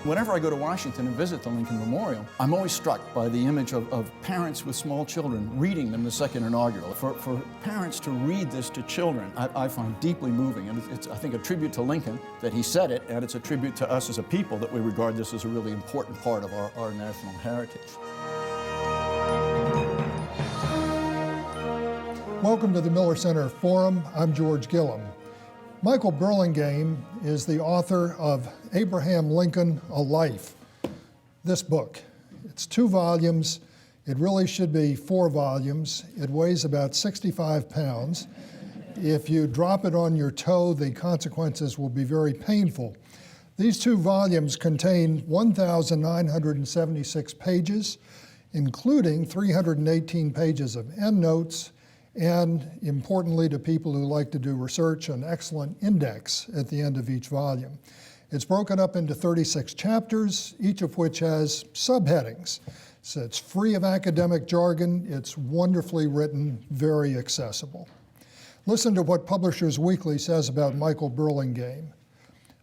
Whenever I go to Washington and visit the Lincoln Memorial, I'm always struck by the image of parents with small children reading them the second inaugural. For parents to read this to children, I find deeply moving, and it's, I think, a tribute to Lincoln that he said it, and it's a tribute to us as a people that we regard this as a really important part of our national heritage. Welcome to the Miller Center Forum. I'm George Gillum. Michael Burlingame is the author of Abraham Lincoln, A Life. This book, it's 2 volumes. It really should be 4 volumes. It weighs about 65 pounds. If you drop it on your toe, the consequences will be very painful. These 2 volumes contain 1,976 pages, including 318 pages of endnotes, and importantly to people who like to do research, an excellent index at the end of each volume. It's broken up into 36 chapters, each of which has subheadings. So it's free of academic jargon, it's wonderfully written, very accessible. Listen to what Publishers Weekly says about Michael Burlingame.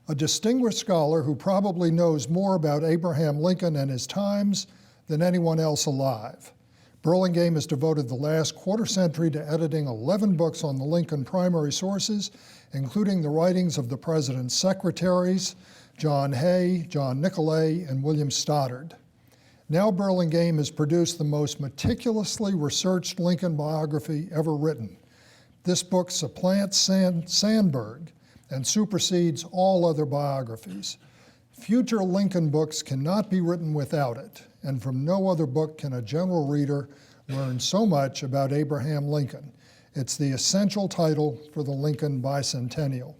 A distinguished scholar who probably knows more about Abraham Lincoln and his times than anyone else alive. Burlingame has devoted the last quarter century to editing 11 books on the Lincoln primary sources, including the writings of the president's secretaries, John Hay, John Nicolay, and William Stoddard. Now Burlingame has produced the most meticulously researched Lincoln biography ever written. This book supplants Sandburg and supersedes all other biographies. Future Lincoln books cannot be written without it, and from no other book can a general reader learn so much about Abraham Lincoln. It's the essential title for the Lincoln Bicentennial.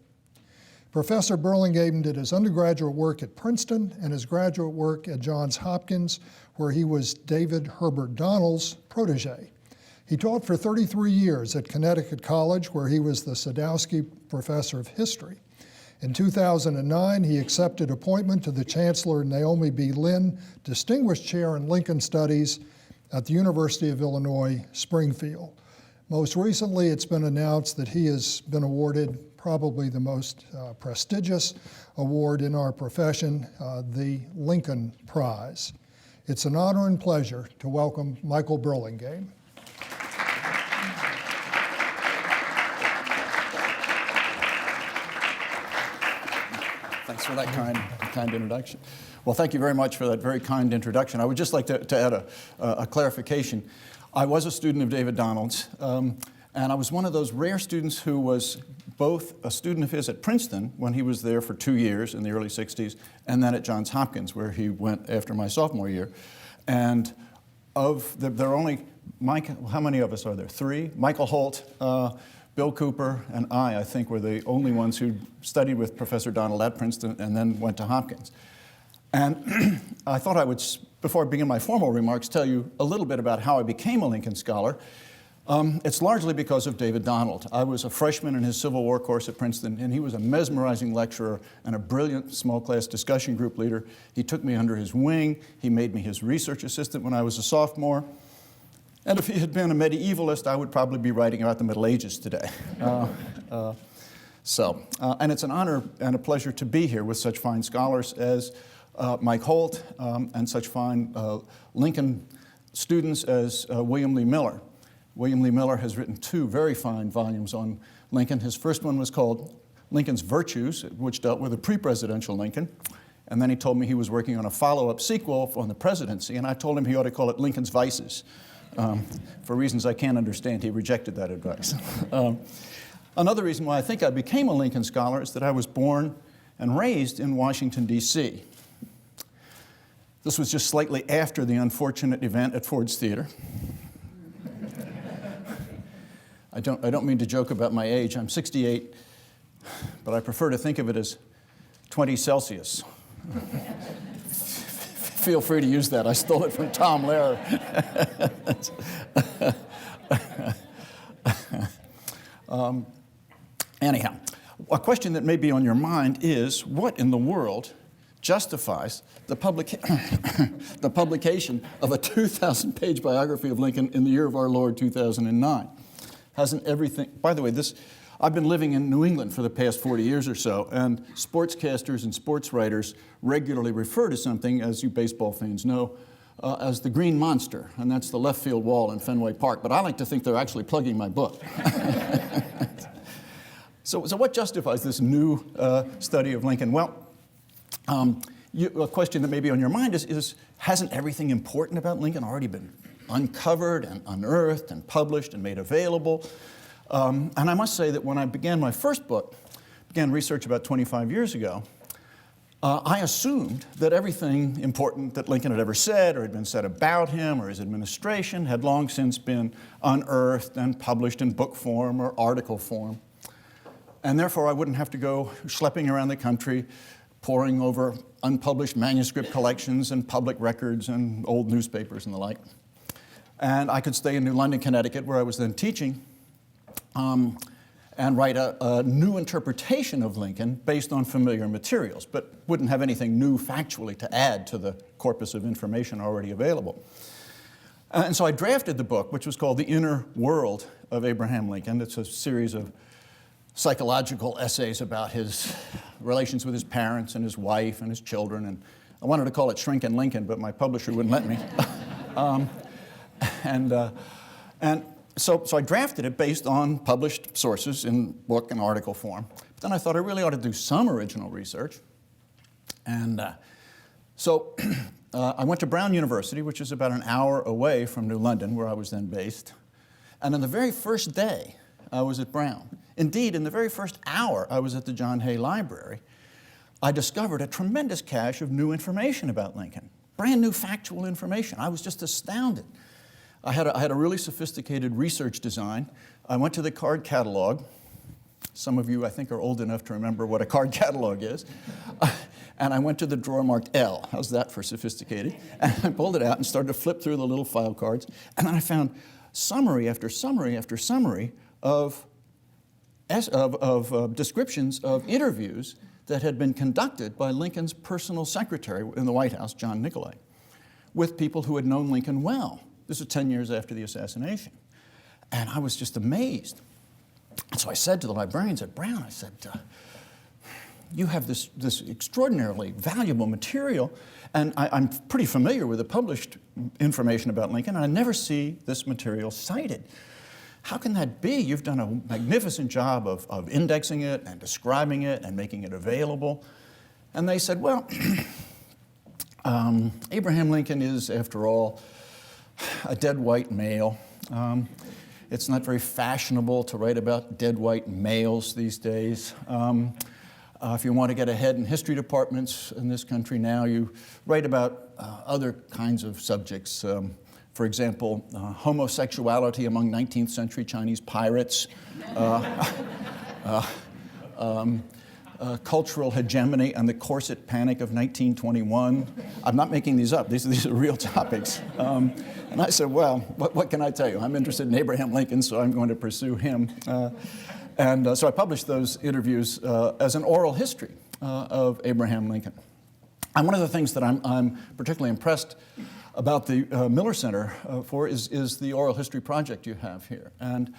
Professor Burlingame did his undergraduate work at Princeton and his graduate work at Johns Hopkins, where he was David Herbert Donnell's protege. He taught for 33 years at Connecticut College, where he was the Sadowski Professor of History. In 2009, he accepted appointment to the Chancellor Naomi B. Lynn Distinguished Chair in Lincoln Studies at the University of Illinois, Springfield. Most recently, it's been announced that he has been awarded probably the most prestigious award in our profession, the Lincoln Prize. It's an honor and pleasure to welcome Michael Burlingame. Thanks for that kind introduction. Well, thank you very much for that very kind introduction. I would just like to add a clarification. I was a student of David Donald's, and I was one of those rare students who was both a student of his at Princeton when he was there for 2 years in the early 60s, and then at Johns Hopkins, where he went after my sophomore year. And there are only, how many of us are there? 3? Michael Holt, Bill Cooper, and I think, were the only ones who studied with Professor Donald at Princeton and then went to Hopkins. And I thought I would, before I begin my formal remarks, tell you a little bit about how I became a Lincoln Scholar. It's largely because of David Donald. I was a freshman in his Civil War course at Princeton, and he was a mesmerizing lecturer and a brilliant small class discussion group leader. He took me under his wing. He made me his research assistant when I was a sophomore. And if he had been a medievalist, I would probably be writing about the Middle Ages today. And it's an honor and a pleasure to be here with such fine scholars as Mike Holt and such fine Lincoln students as William Lee Miller. William Lee Miller has written 2 very fine volumes on Lincoln. His first one was called Lincoln's Virtues, which dealt with a pre-presidential Lincoln. And then he told me he was working on a follow-up sequel on the presidency, and I told him he ought to call it Lincoln's Vices. For reasons I can't understand, he rejected that advice. Another reason why I think I became a Lincoln Scholar is that I was born and raised in Washington, D.C. This was just slightly after the unfortunate event at Ford's Theater. I don't mean to joke about my age. I'm 68, but I prefer to think of it as 20 Celsius. Feel free to use that. I stole it from Tom Lehrer. Anyhow, a question that may be on your mind is, what in the world justifies the publication of a 2,000-page biography of Lincoln in the year of our Lord 2009? Hasn't everything, by the way, I've been living in New England for the past 40 years or so, and sportscasters and sports writers regularly refer to something, as you baseball fans know, as the Green Monster, and that's the left field wall in Fenway Park. But I like to think they're actually plugging my book. So what justifies this new study of Lincoln? Well, a question that may be on your mind is hasn't everything important about Lincoln already been uncovered and unearthed and published and made available? And I must say that when I began my first book, began research about 25 years ago, I assumed that everything important that Lincoln had ever said or had been said about him or his administration had long since been unearthed and published in book form or article form. And therefore, I wouldn't have to go schlepping around the country, poring over unpublished manuscript collections and public records and old newspapers and the like. And I could stay in New London, Connecticut, where I was then teaching, and write a new interpretation of Lincoln based on familiar materials, but wouldn't have anything new factually to add to the corpus of information already available. And so I drafted the book, which was called The Inner World of Abraham Lincoln. It's a series of psychological essays about his relations with his parents and his wife and his children. And I wanted to call it Shrinkin' Lincoln, but my publisher wouldn't let me. So I drafted it based on published sources in book and article form. But then I thought I really ought to do some original research. And so I went to Brown University, which is about an hour away from New London, where I was then based. And on the very first day, I was at Brown. Indeed, in the very first hour I was at the John Hay Library, I discovered a tremendous cache of new information about Lincoln, brand new factual information. I was just astounded. I had a really sophisticated research design. I went to the card catalog. Some of you, I think, are old enough to remember what a card catalog is. And I went to the drawer marked L. How's that for sophisticated? And I pulled it out and started to flip through the little file cards. And then I found summary after summary after summary of descriptions of interviews that had been conducted by Lincoln's personal secretary in the White House, John Nicolay, with people who had known Lincoln well. This was 10 years after the assassination. And I was just amazed. And so I said to the librarians at Brown, I said, you have this extraordinarily valuable material, and I'm pretty familiar with the published information about Lincoln, and I never see this material cited. How can that be? You've done a magnificent job of indexing it and describing it and making it available. And they said, well, Abraham Lincoln is, after all, a dead white male. It's not very fashionable to write about dead white males these days. If you want to get ahead in history departments in this country now, you write about other kinds of subjects. For example, homosexuality among 19th century Chinese pirates, cultural hegemony and the corset panic of 1921. I'm not making these up. These are real topics. And I said, well, what can I tell you? I'm interested in Abraham Lincoln, so I'm going to pursue him. So I published those interviews as an oral history of Abraham Lincoln. And one of the things that I'm particularly impressed about the Miller Center for is the oral history project you have here. And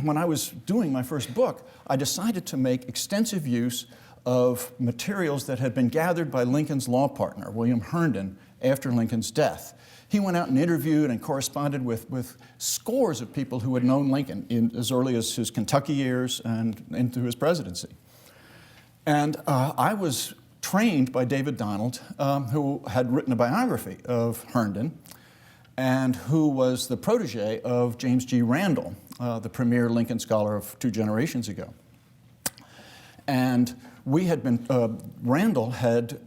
when I was doing my first book, I decided to make extensive use of materials that had been gathered by Lincoln's law partner, William Herndon, after Lincoln's death. He went out and interviewed and corresponded with scores of people who had known Lincoln as early as his Kentucky years and into his presidency. And I was trained by David Donald, who had written a biography of Herndon and who was the protege of James G. Randall, the premier Lincoln scholar of 2 generations ago. And Randall had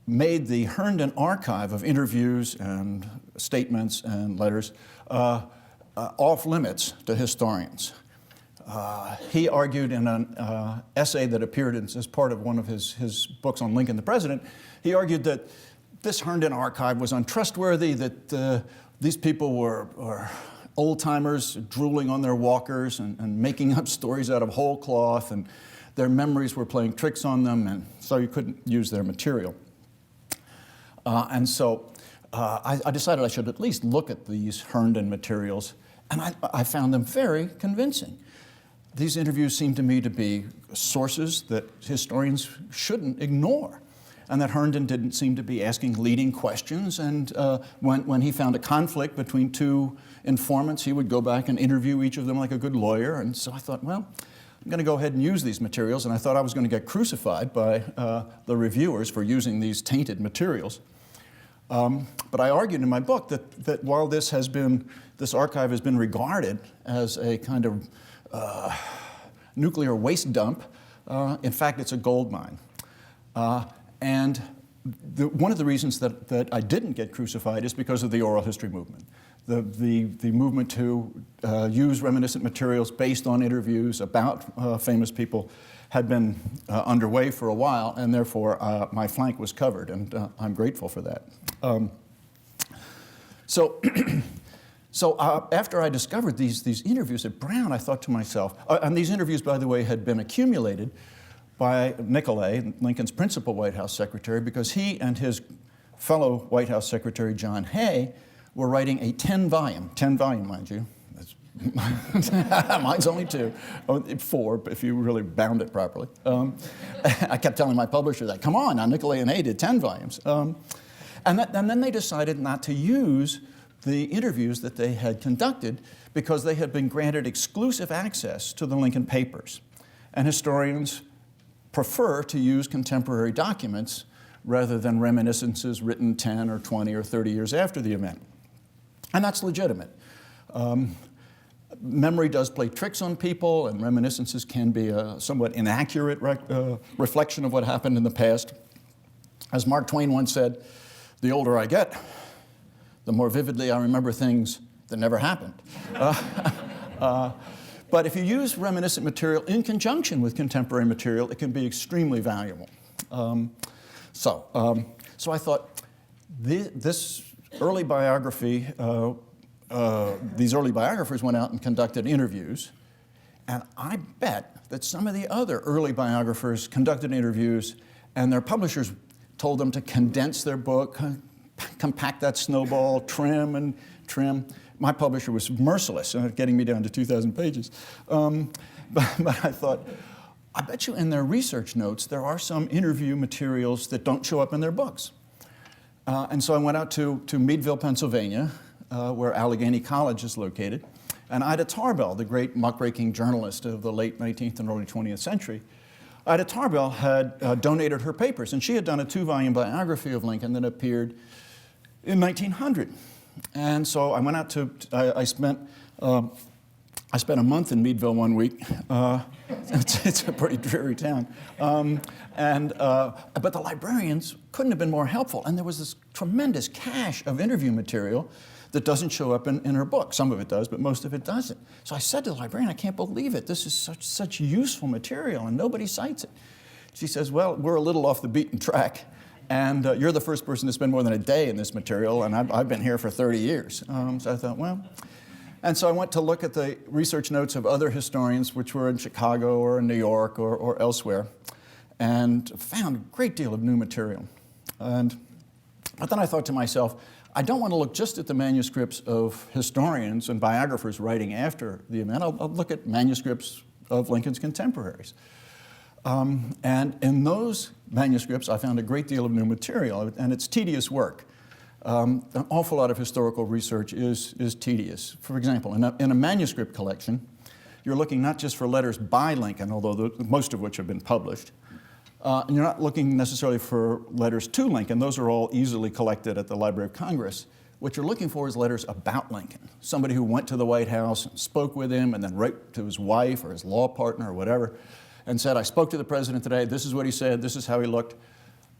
made the Herndon archive of interviews and statements and letters off limits to historians. He argued in an essay that appeared as part of one of his books on Lincoln the President, he argued that this Herndon archive was untrustworthy, that these people were old-timers drooling on their walkers and making up stories out of whole cloth, and their memories were playing tricks on them, and so you couldn't use their material. And so I decided I should at least look at these Herndon materials, and I found them very convincing. these interviews seem to me to be sources that historians shouldn't ignore, and that Herndon didn't seem to be asking leading questions, and when he found a conflict between two informants, he would go back and interview each of them like a good lawyer. And so I thought, well, I'm going to go ahead and use these materials, and I thought I was going to get crucified by the reviewers for using these tainted materials. But I argued in my book that while this archive has been regarded as a kind of nuclear waste dump, in fact, it's a gold mine. And one of the reasons that I didn't get crucified is because of the oral history movement. The movement to use reminiscent materials based on interviews about famous people had been underway for a while, and therefore my flank was covered, and I'm grateful for that. So after I discovered these interviews at Brown, I thought to myself, and these interviews, by the way, had been accumulated by Nicolay, Lincoln's principal White House secretary, because he and his fellow White House secretary, John Hay, were writing a 10-volume, mind you. Mine's only 2, 4, if you really bound it properly. I kept telling my publisher that, come on, now Nicolay and Hay did 10 volumes. And then they decided not to use the interviews that they had conducted because they had been granted exclusive access to the Lincoln papers. And historians prefer to use contemporary documents rather than reminiscences written 10 or 20 or 30 years after the event. And that's legitimate. Memory does play tricks on people, and reminiscences can be a somewhat inaccurate reflection of what happened in the past. As Mark Twain once said, the older I get, the more vividly I remember things that never happened. But if you use reminiscent material in conjunction with contemporary material, it can be extremely valuable. So I thought this early biography, these early biographers went out and conducted interviews, and I bet that some of the other early biographers conducted interviews, and their publishers told them to condense their book, compact that snowball, trim and trim. My publisher was merciless, getting me down to 2,000 pages. But I thought, I bet you in their research notes there are some interview materials that don't show up in their books. And so I went out to Meadville, Pennsylvania, where Allegheny College is located. And Ida Tarbell, the great muckraking journalist of the late 19th and early 20th century, Ida Tarbell had donated her papers, and she had done a 2-volume biography of Lincoln that appeared in 1900. And so I went out I spent a month in Meadville one week. It's a pretty dreary town. But the librarians couldn't have been more helpful. And there was this tremendous cache of interview material that doesn't show up in her book. Some of it does, but most of it doesn't. So I said to the librarian, I can't believe it. This is such useful material, and nobody cites it. She says, well, we're a little off the beaten track. And you're the first person to spend more than a day in this material, and I've been here for 30 years. So I thought, well. And so I went to look at the research notes of other historians, which were in Chicago or in New York or elsewhere, and found a great deal of new material. But then I thought to myself, I don't want to look just at the manuscripts of historians and biographers writing after the event. I'll look at manuscripts of Lincoln's contemporaries. And in those manuscripts, I found a great deal of new material, and it's tedious work. An awful lot of historical research is tedious. For example, in a manuscript collection, you're looking not just for letters by Lincoln, although most of which have been published, and you're not looking necessarily for letters to Lincoln. Those are all easily collected at the Library of Congress. What you're looking for is letters about Lincoln. Somebody who went to the White House, spoke with him, and then wrote to his wife or his law partner or whatever, and said, I spoke to the president today, this is what he said, this is how he looked.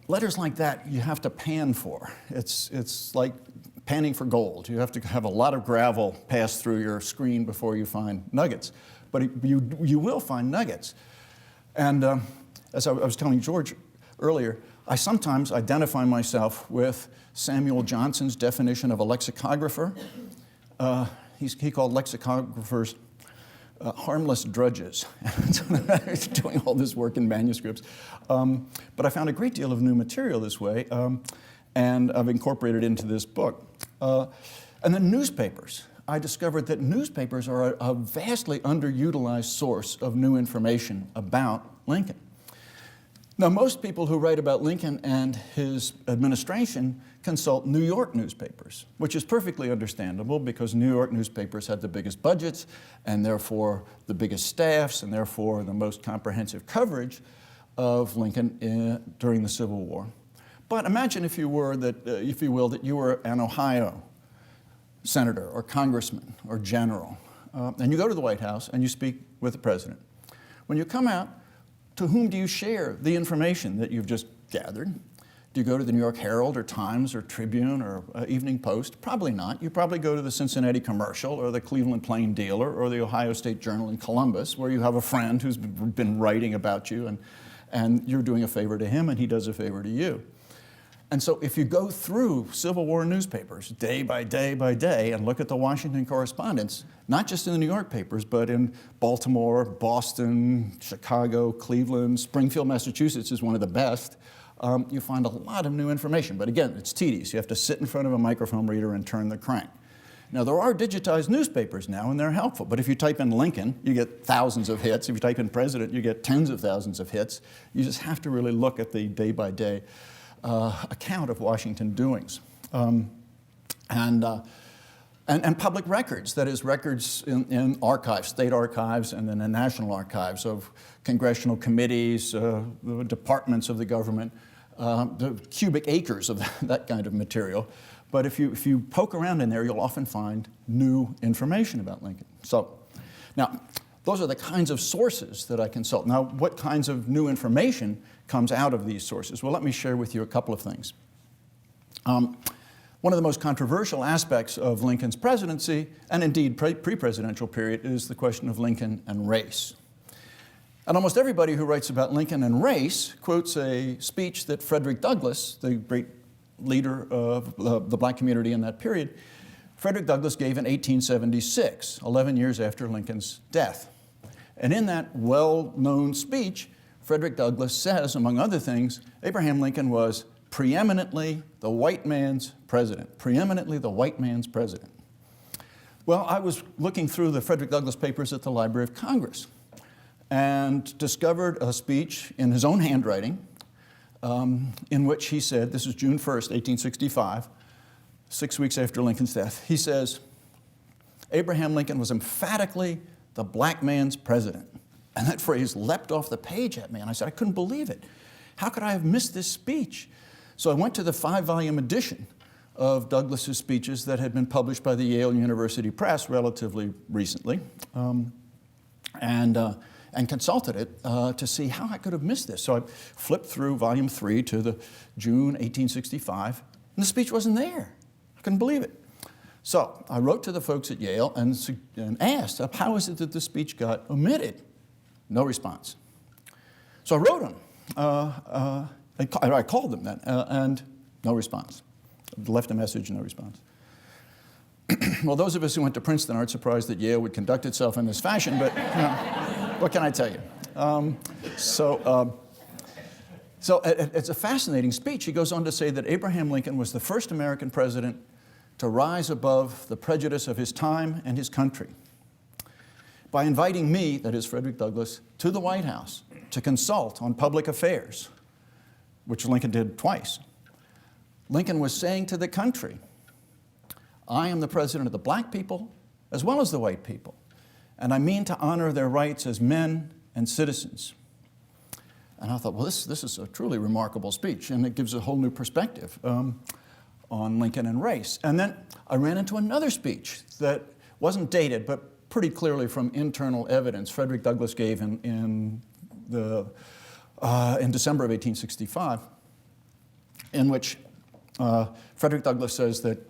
Letters like that you have to pan for. It's like panning for gold. You have to have a lot of gravel pass through your screen before you find nuggets. But you will find nuggets. And as I was telling George earlier, I sometimes identify myself with Samuel Johnson's definition of a lexicographer. He called lexicographers harmless drudges, doing all this work in manuscripts. But I found a great deal of new material this way, and I've incorporated it into this book. And then newspapers. I discovered that newspapers are a vastly underutilized source of new information about Lincoln. Now, most people who write about Lincoln and his administration consult New York newspapers, which is perfectly understandable because New York newspapers had the biggest budgets and therefore the biggest staffs and therefore the most comprehensive coverage of Lincoln during the Civil War. But imagine, if you will, that you were an Ohio senator or congressman or general, and you go to the White House and you speak with the president. When you come out, to whom do you share the information that you've just gathered? Do you go to the New York Herald or Times or Tribune or Evening Post? Probably not. You probably go to the Cincinnati Commercial or the Cleveland Plain Dealer or the Ohio State Journal in Columbus, where you have a friend who's been writing about you, and you're doing a favor to him and he does a favor to you. And so if you go through Civil War newspapers day by day by day and look at the Washington correspondence, not just in the New York papers, but in Baltimore, Boston, Chicago, Cleveland, Springfield, Massachusetts is one of the best, you find a lot of new information. But again, it's tedious. You have to sit in front of a microphone reader and turn the crank. Now, there are digitized newspapers now, and they're helpful. But if you type in Lincoln, you get thousands of hits. If you type in president, you get tens of thousands of hits. You just have to really look at the day-by-day account of Washington doings. And public records, that is, records in archives, state archives, and then the national archives of congressional committees, the departments of the government, the cubic acres of that kind of material. But if you poke around in there, you'll often find new information about Lincoln. So, now, those are the kinds of sources that I consult. Now, what kinds of new information comes out of these sources? Well, let me share with you a couple of things. One of the most controversial aspects of Lincoln's presidency, and indeed pre-presidential period, is the question of Lincoln and race. And almost everybody who writes about Lincoln and race quotes a speech that Frederick Douglass, the great leader of the black community in that period, Frederick Douglass gave in 1876, 11 years after Lincoln's death. And in that well-known speech, Frederick Douglass says, among other things, Abraham Lincoln was preeminently the white man's president. Preeminently the white man's president. Well, I was looking through the Frederick Douglass papers at the Library of Congress and discovered a speech in his own handwriting in which he said, this is June 1st, 1865, 6 weeks after Lincoln's death, he says, Abraham Lincoln was emphatically the black man's president. And that phrase leapt off the page at me, and I said, I couldn't believe it. How could I have missed this speech? So I went to the 5-volume edition of Douglass's speeches that had been published by the Yale University Press relatively recently, and consulted it to see how I could have missed this. So I flipped through volume 3 to the June 1865, and the speech wasn't there. I couldn't believe it. So I wrote to the folks at Yale and asked, how is it that the speech got omitted? No response. So I wrote them. I called them then, and no response. Left a message, no response. Well, those of us who went to Princeton aren't surprised that Yale would conduct itself in this fashion, but you know, what can I tell you? So it's a fascinating speech. He goes on to say that Abraham Lincoln was the first American president to rise above the prejudice of his time and his country by inviting me, that is Frederick Douglass, to the White House to consult on public affairs, which Lincoln did twice. Lincoln was saying to the country, I am the president of the black people as well as the white people, and I mean to honor their rights as men and citizens. And I thought, well, this is a truly remarkable speech, and it gives a whole new perspective on Lincoln and race. And then I ran into another speech that wasn't dated, but pretty clearly from internal evidence Frederick Douglass gave in December of 1865, in which Frederick Douglass says that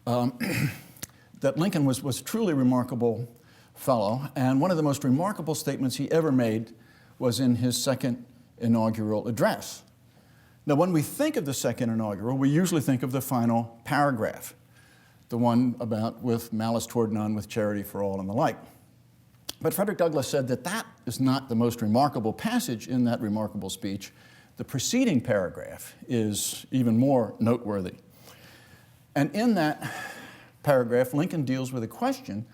that Lincoln was a truly remarkable fellow, and one of the most remarkable statements he ever made was in his second inaugural address. Now, when we think of the second inaugural, we usually think of the final paragraph, the one about with malice toward none, with charity for all, and the like. But Frederick Douglass said that that is not the most remarkable passage in that remarkable speech. The preceding paragraph is even more noteworthy. And in that paragraph, Lincoln deals with a question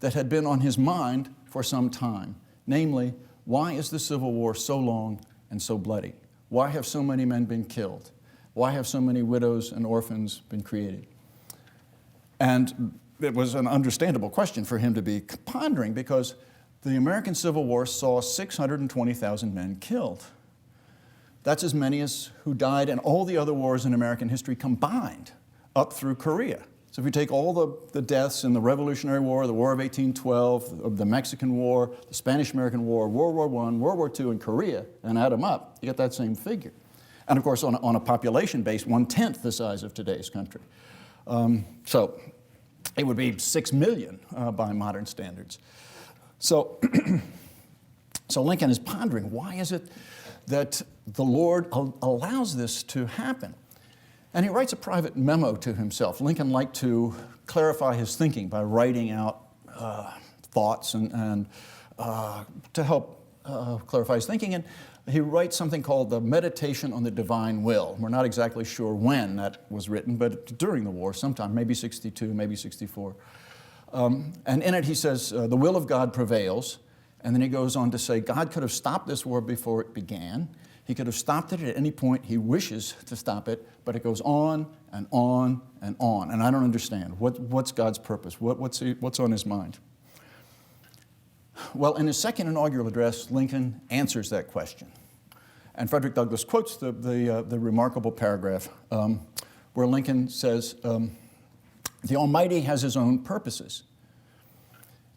that had been on his mind for some time, namely, why is the Civil War so long and so bloody? Why have so many men been killed? Why have so many widows and orphans been created? And it was an understandable question for him to be pondering, because the American Civil War saw 620,000 men killed. That's as many as who died in all the other wars in American history combined up through Korea. So if you take all the deaths in the Revolutionary War, the War of 1812, the Mexican War, the Spanish-American War, World War I, World War II, and Korea, and add them up, you get that same figure. And of course, on a population base, 1/10 the size of today's country. So it would be 6 million by modern standards. So, so Lincoln is pondering, why is it that the Lord allows this to happen? And he writes a private memo to himself. Lincoln liked to clarify his thinking by writing out thoughts and to help clarify his thinking. And he writes something called the Meditation on the Divine Will. We're not exactly sure when that was written, but during the war sometime, maybe 62, maybe 64. And in it he says, the will of God prevails. And then he goes on to say, God could have stopped this war before it began. He could have stopped it at any point he wishes to stop it, but it goes on and on and on. And I don't understand. What's God's purpose? What's on his mind? Well, in his second inaugural address, Lincoln answers that question. And Frederick Douglass quotes the remarkable paragraph where Lincoln says, the Almighty has his own purposes.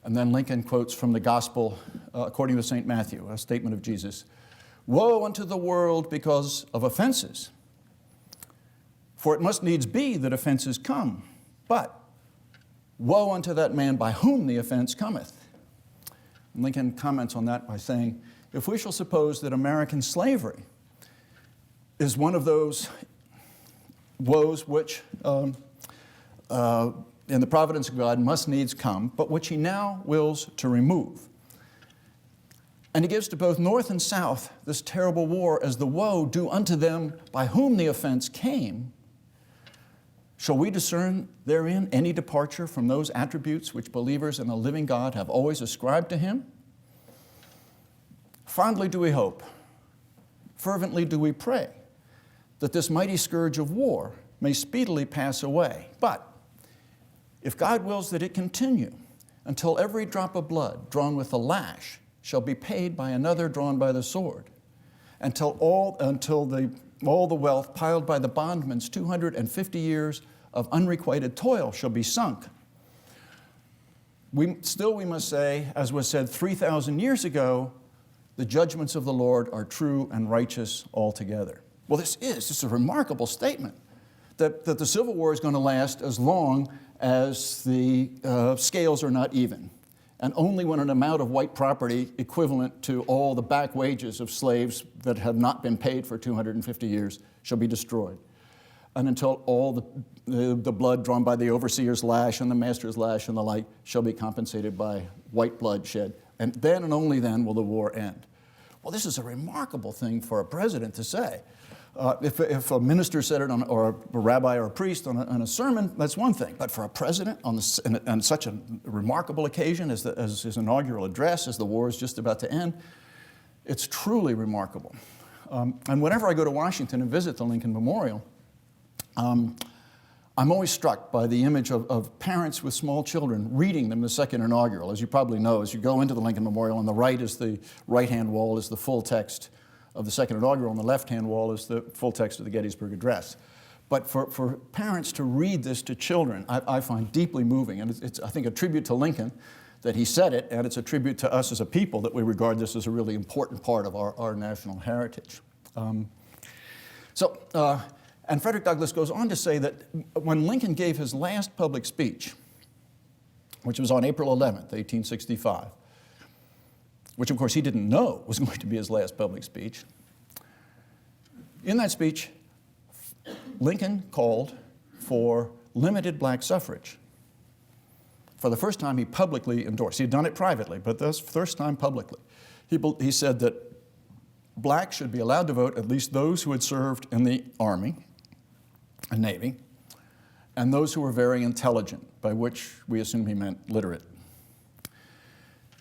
And then Lincoln quotes from the Gospel according to St. Matthew, a statement of Jesus. Woe unto the world because of offenses. For it must needs be that offenses come. But woe unto that man by whom the offense cometh. And Lincoln comments on that by saying, if we shall suppose that American slavery is one of those woes which in the providence of God must needs come, but which he now wills to remove. And he gives to both North and South this terrible war as the woe due unto them by whom the offense came. Shall we discern therein any departure from those attributes which believers in a living God have always ascribed to him? Fondly do we hope, fervently do we pray, that this mighty scourge of war may speedily pass away. But if God wills that it continue until every drop of blood drawn with the lash shall be paid by another drawn by the sword, until all the wealth piled by the bondman's 250 years of unrequited toil shall be sunk. We must say, as was said 3,000 years ago, the judgments of the Lord are true and righteous altogether. Well, this is a remarkable statement, that the Civil War is going to last as long as the scales are not even, and only when an amount of white property equivalent to all the back wages of slaves that have not been paid for 250 years shall be destroyed, and until all the blood drawn by the overseer's lash and the master's lash and the like shall be compensated by white blood shed. And then and only then will the war end. Well, this is a remarkable thing for a president to say. If a minister said it, or a rabbi or a priest on a sermon, that's one thing. But for a president on such a remarkable occasion as his inaugural address, as the war is just about to end, it's truly remarkable. And whenever I go to Washington and visit the Lincoln Memorial, I'm always struck by the image of parents with small children reading them the second inaugural. As you probably know, as you go into the Lincoln Memorial, on the right-hand wall is the full text of the second inaugural, on the left-hand wall is the full text of the Gettysburg Address. But for parents to read this to children, I find deeply moving. And it's, I think, a tribute to Lincoln that he said it, and it's a tribute to us as a people that we regard this as a really important part of our national heritage. And Frederick Douglass goes on to say that when Lincoln gave his last public speech, which was on April 11th, 1865, which of course he didn't know was going to be his last public speech, in that speech, Lincoln called for limited black suffrage. For the first time, he publicly endorsed. He had done it privately, but this first time publicly. He said that blacks should be allowed to vote, at least those who had served in the Army and Navy, and those who were very intelligent, by which we assume he meant literate.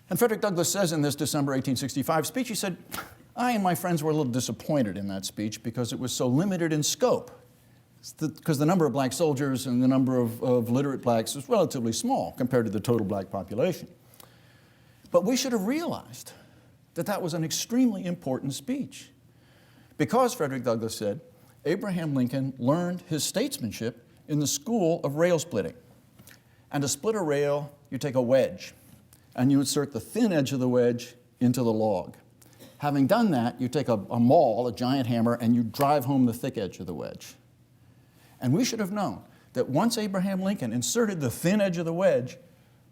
And Frederick Douglass says in this December 1865 speech, he said, I and my friends were a little disappointed in that speech because it was so limited in scope. Because the number of black soldiers and the number of literate blacks was relatively small compared to the total black population. But we should have realized that that was an extremely important speech. Because, Frederick Douglass said, Abraham Lincoln learned his statesmanship in the school of rail splitting. And to split a rail, you take a wedge, and you insert the thin edge of the wedge into the log. Having done that, you take a maul, a giant hammer, and you drive home the thick edge of the wedge. And we should have known that once Abraham Lincoln inserted the thin edge of the wedge,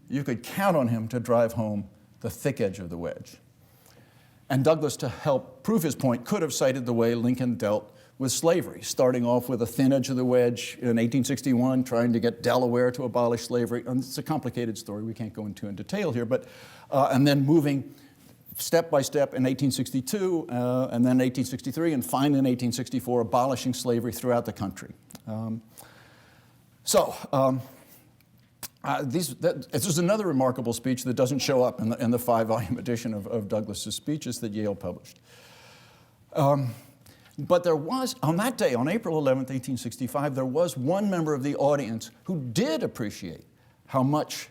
you could count on him to drive home the thick edge of the wedge. And Douglass, to help prove his point, could have cited the way Lincoln dealt with slavery, starting off with a thin edge of the wedge in 1861, trying to get Delaware to abolish slavery. And it's a complicated story we can't go into in detail here, but and then moving step by step in 1862, and then 1863, and finally in 1864, abolishing slavery throughout the country. This is another remarkable speech that doesn't show up in the 5-volume edition of Douglass's speeches that Yale published. But there was, on that day, on April 11th, 1865, there was one member of the audience who did appreciate how much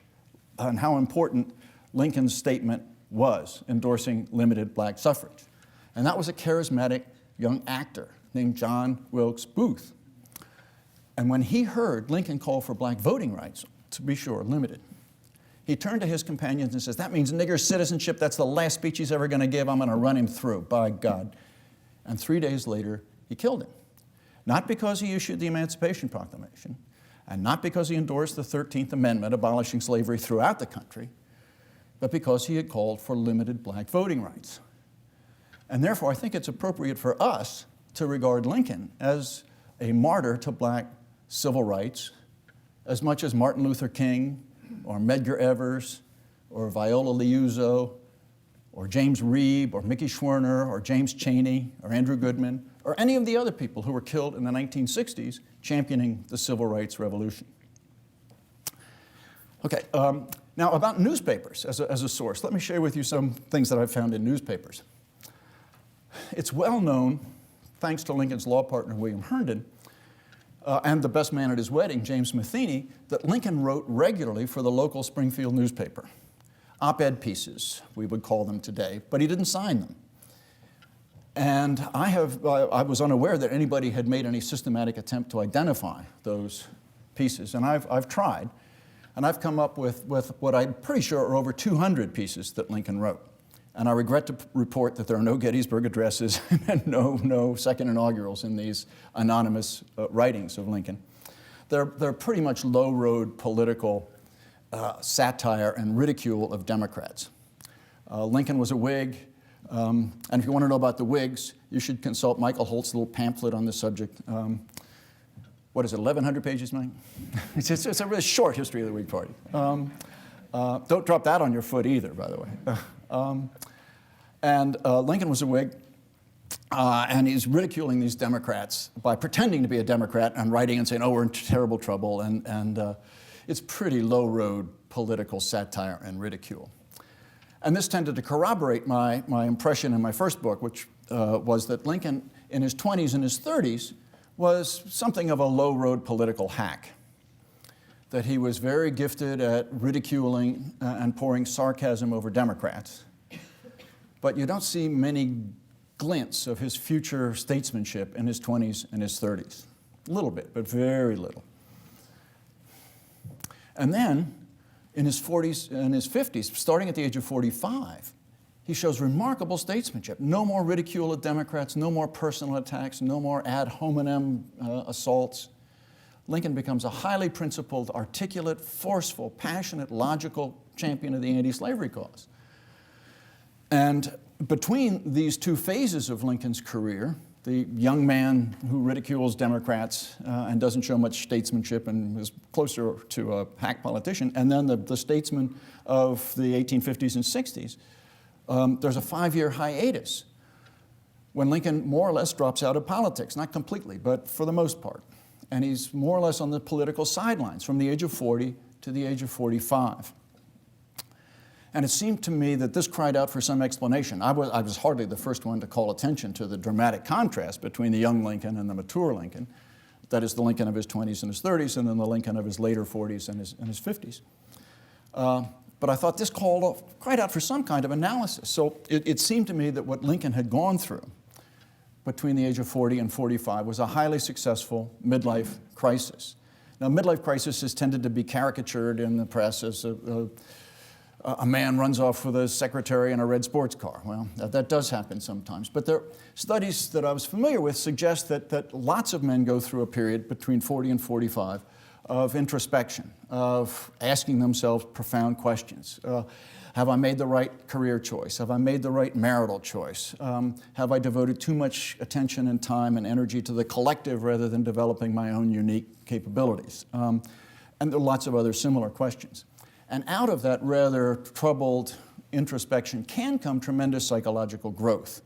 and how important Lincoln's statement was endorsing limited black suffrage. And that was a charismatic young actor named John Wilkes Booth. And when he heard Lincoln call for black voting rights, to be sure, limited, he turned to his companions and says, that means nigger citizenship. That's the last speech he's ever going to give. I'm going to run him through, by God. And 3 days later, he killed him. Not because he issued the Emancipation Proclamation, and not because he endorsed the 13th Amendment abolishing slavery throughout the country, but because he had called for limited black voting rights. And therefore, I think it's appropriate for us to regard Lincoln as a martyr to black civil rights as much as Martin Luther King or Medgar Evers or Viola Liuzzo or James Reeb or Mickey Schwerner or James Chaney or Andrew Goodman or any of the other people who were killed in the 1960s championing the Civil Rights Revolution. Okay, now about newspapers as a source. Let me share with you some things that I've found in newspapers. It's well known, thanks to Lincoln's law partner William Herndon, and the best man at his wedding, James Matheny, that Lincoln wrote regularly for the local Springfield newspaper. Op-ed pieces, we would call them today, but he didn't sign them. And I was unaware that anybody had made any systematic attempt to identify those pieces, and I've tried. And I've come up with what I'm pretty sure are over 200 pieces that Lincoln wrote. And I regret to report that there are no Gettysburg addresses and no second inaugurals in these anonymous writings of Lincoln. They're pretty much low-road political satire and ridicule of Democrats. Lincoln was a Whig, and if you want to know about the Whigs, you should consult Michael Holt's little pamphlet on the subject. What is it, 1,100 pages, Mike? It's a really short history of the Whig Party. Don't drop that on your foot either, by the way. Lincoln was a Whig, and he's ridiculing these Democrats by pretending to be a Democrat and writing and saying, oh, we're in terrible trouble, and it's pretty low-road political satire and ridicule. And this tended to corroborate my impression in my first book, which was that Lincoln, in his 20s and his 30s, was something of a low-road political hack, that he was very gifted at ridiculing and pouring sarcasm over Democrats. But you don't see many glints of his future statesmanship in his 20s and his 30s. A little bit, but very little. And then, in his 40s and his 50s, starting at the age of 45, he shows remarkable statesmanship. No more ridicule of Democrats, no more personal attacks, no more ad hominem assaults. Lincoln becomes a highly principled, articulate, forceful, passionate, logical champion of the anti-slavery cause. And between these two phases of Lincoln's career, the young man who ridicules Democrats and doesn't show much statesmanship and is closer to a hack politician, and then the statesman of the 1850s and 60s, there's a 5-year hiatus when Lincoln more or less drops out of politics, not completely, but for the most part. And he's more or less on the political sidelines from the age of 40 to the age of 45. And it seemed to me that this cried out for some explanation. I was hardly the first one to call attention to the dramatic contrast between the young Lincoln and the mature Lincoln. That is the Lincoln of his 20s and his 30s, and then the Lincoln of his later 40s and his 50s. But I thought this cried out for some kind of analysis. So it seemed to me that what Lincoln had gone through between the age of 40 and 45 was a highly successful midlife crisis. Now, midlife crisis has tended to be caricatured in the press as a man runs off with a secretary in a red sports car. Well, that does happen sometimes. But there studies that I was familiar with suggest that lots of men go through a period between 40 and 45 of introspection, of asking themselves profound questions. Have I made the right career choice? Have I made the right marital choice? Have I devoted too much attention and time and energy to the collective rather than developing my own unique capabilities? And there are lots of other similar questions. And out of that rather troubled introspection can come tremendous psychological growth.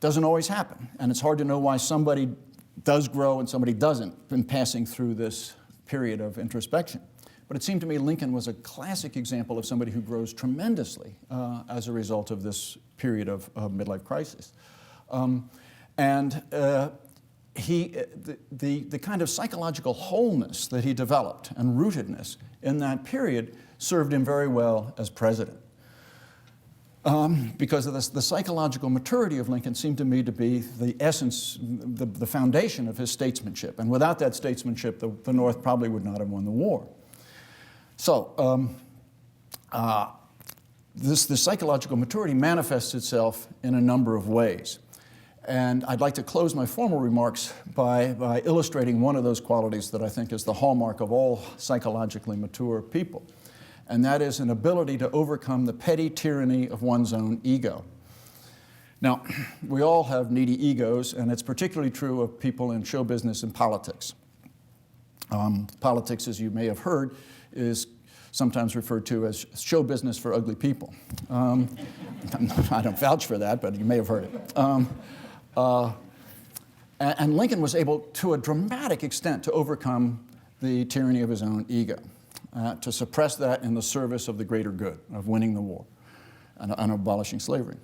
Doesn't always happen, and it's hard to know why somebody does grow and somebody doesn't in passing through this period of introspection. But it seemed to me Lincoln was a classic example of somebody who grows tremendously as a result of this period of midlife crisis. The kind of psychological wholeness that he developed and rootedness in that period served him very well as president. Because of this, the psychological maturity of Lincoln seemed to me to be the essence, the foundation of his statesmanship. And without that statesmanship, the North probably would not have won the war. So this psychological maturity manifests itself in a number of ways. And I'd like to close my formal remarks by illustrating one of those qualities that I think is the hallmark of all psychologically mature people. And that is an ability to overcome the petty tyranny of one's own ego. Now, we all have needy egos, and it's particularly true of people in show business and politics. Politics, as you may have heard, is sometimes referred to as show business for ugly people. I don't vouch for that, but you may have heard it. And Lincoln was able, to a dramatic extent, to overcome the tyranny of his own ego, to suppress that in the service of the greater good, of winning the war and abolishing slavery.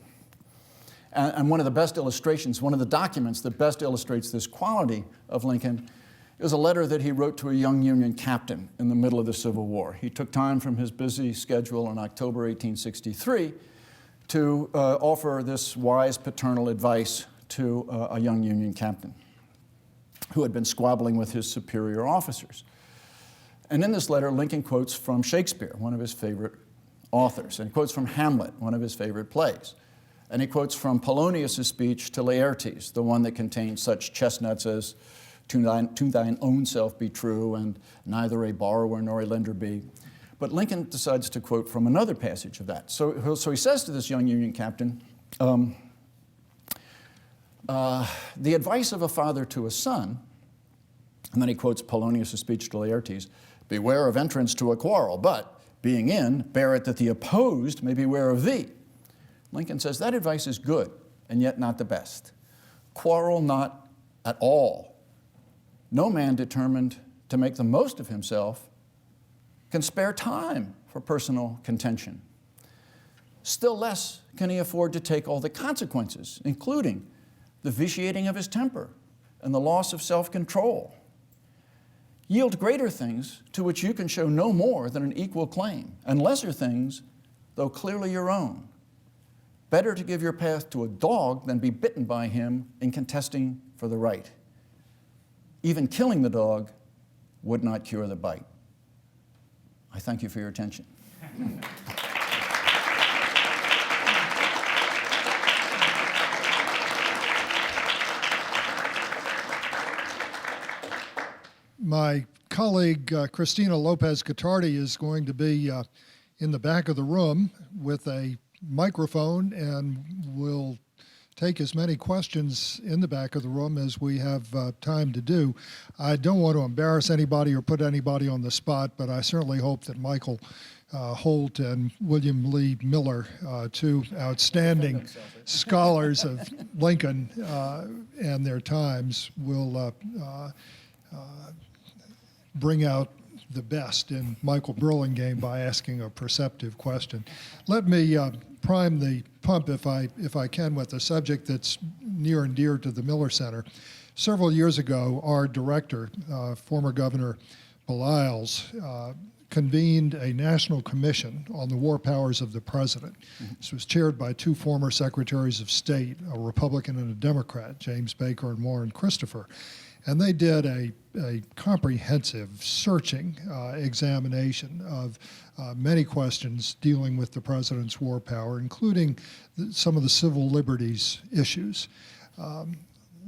And one of the best illustrations, one of the documents that best illustrates this quality of Lincoln is a letter that he wrote to a young Union captain in the middle of the Civil War. He took time from his busy schedule in October 1863 to offer this wise paternal advice to a young Union captain who had been squabbling with his superior officers. And in this letter, Lincoln quotes from Shakespeare, one of his favorite authors, and he quotes from Hamlet, one of his favorite plays. And he quotes from Polonius' speech to Laertes, the one that contains such chestnuts as to thine own self be true, and neither a borrower nor a lender be. But Lincoln decides to quote from another passage of that. So he says to this young Union captain, the advice of a father to a son, and then he quotes Polonius' speech to Laertes, beware of entrance to a quarrel, but being in, bear it that the opposed may beware of thee. Lincoln says that advice is good, and yet not the best. Quarrel not at all. No man determined to make the most of himself can spare time for personal contention. Still less can he afford to take all the consequences, including the vitiating of his temper and the loss of self-control. Yield greater things to which you can show no more than an equal claim, and lesser things, though clearly your own. Better to give your path to a dog than be bitten by him in contesting for the right. Even killing the dog would not cure the bite. I thank you for your attention. My colleague, Christina Lopez-Catardi, is going to be in the back of the room with a microphone and will take as many questions in the back of the room as we have time to do. I don't want to embarrass anybody or put anybody on the spot, but I certainly hope that Michael Holt and William Lee Miller, two outstanding scholars of Lincoln and their times, will bring out the best in Michael Burlingame by asking a perceptive question. Let me prime the pump, if I can, with a subject that's near and dear to the Miller Center. Several years ago, our director, former Governor Belials, convened a national commission on the war powers of the president. This was chaired by two former secretaries of state, a Republican and a Democrat, James Baker and Warren Christopher. And they did a comprehensive, searching examination of many questions dealing with the president's war power, including some of the civil liberties issues.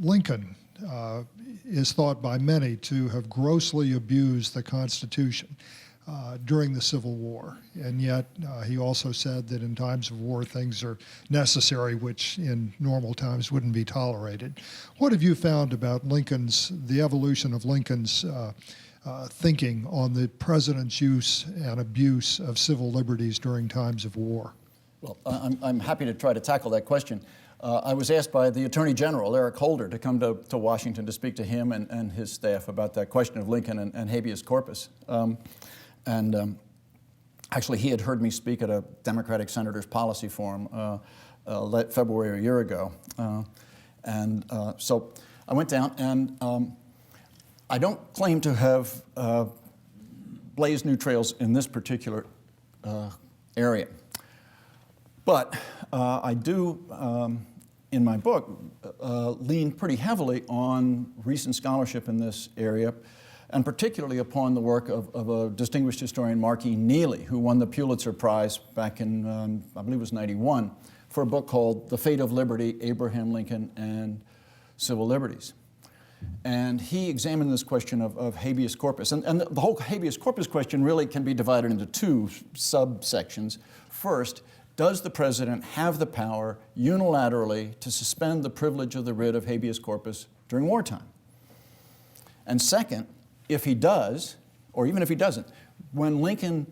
Lincoln is thought by many to have grossly abused the Constitution during the Civil War, and yet he also said that in times of war things are necessary which in normal times wouldn't be tolerated. What have you found about the evolution of Lincoln's thinking on the president's use and abuse of civil liberties during times of war? Well, I'm happy to try to tackle that question. I was asked by the Attorney General, Eric Holder, to come to Washington to speak to him and his staff about that question of Lincoln and habeas corpus. Actually, he had heard me speak at a Democratic Senators Policy Forum February a year ago. So I went down, and I don't claim to have blazed new trails in this particular area. But I do, in my book, lean pretty heavily on recent scholarship in this area, and particularly upon the work of a distinguished historian, Mark E. Neely, who won the Pulitzer Prize back in, I believe it was 91, for a book called The Fate of Liberty, Abraham Lincoln and Civil Liberties. And he examined this question of habeas corpus. And the whole habeas corpus question really can be divided into two subsections. First, does the president have the power unilaterally to suspend the privilege of the writ of habeas corpus during wartime? And second, if he does, or even if he doesn't, when Lincoln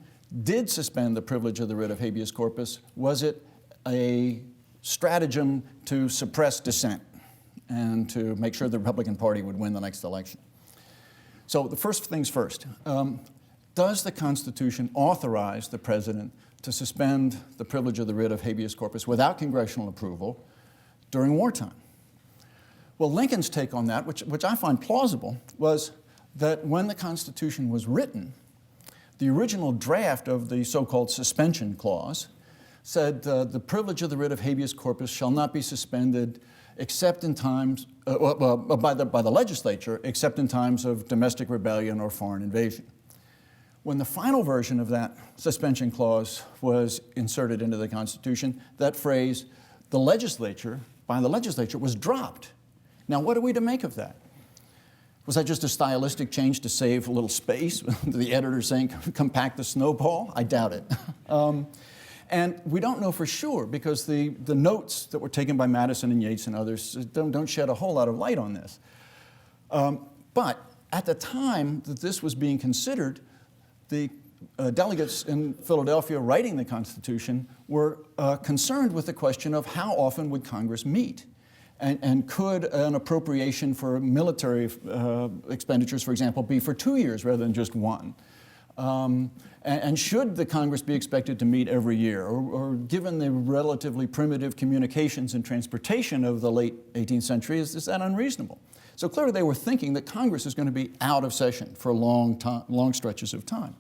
did suspend the privilege of the writ of habeas corpus, was it a stratagem to suppress dissent and to make sure the Republican Party would win the next election? So the first things first, does the Constitution authorize the president to suspend the privilege of the writ of habeas corpus without congressional approval during wartime? Well, Lincoln's take on that, which I find plausible, was that when the Constitution was written, the original draft of the so-called suspension clause said the privilege of the writ of habeas corpus shall not be suspended except in times, by the legislature, except in times of domestic rebellion or foreign invasion. When the final version of that suspension clause was inserted into the Constitution, that phrase, by the legislature, was dropped. Now, what are we to make of that? Was that just a stylistic change to save a little space? The editor saying, compact the snowball? I doubt it. And we don't know for sure because the notes that were taken by Madison and Yates and others don't shed a whole lot of light on this. But at the time that this was being considered, the delegates in Philadelphia writing the Constitution were concerned with the question of how often would Congress meet. And could an appropriation for military expenditures, for example, be for 2 years rather than just one? And should the Congress be expected to meet every year? Or given the relatively primitive communications and transportation of the late 18th century, is that unreasonable? So clearly they were thinking that Congress is going to be out of session for long stretches of time.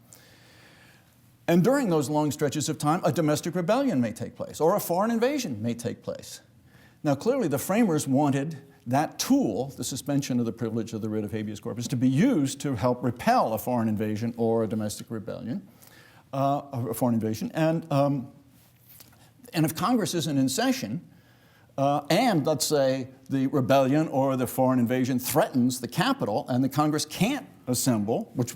And during those long stretches of time, a domestic rebellion may take place, or a foreign invasion may take place. Now, clearly, the framers wanted that tool, the suspension of the privilege of the writ of habeas corpus, to be used to help repel a foreign invasion or a domestic rebellion, a foreign invasion. And if Congress isn't in session, and let's say the rebellion or the foreign invasion threatens the Capitol and the Congress can't assemble, which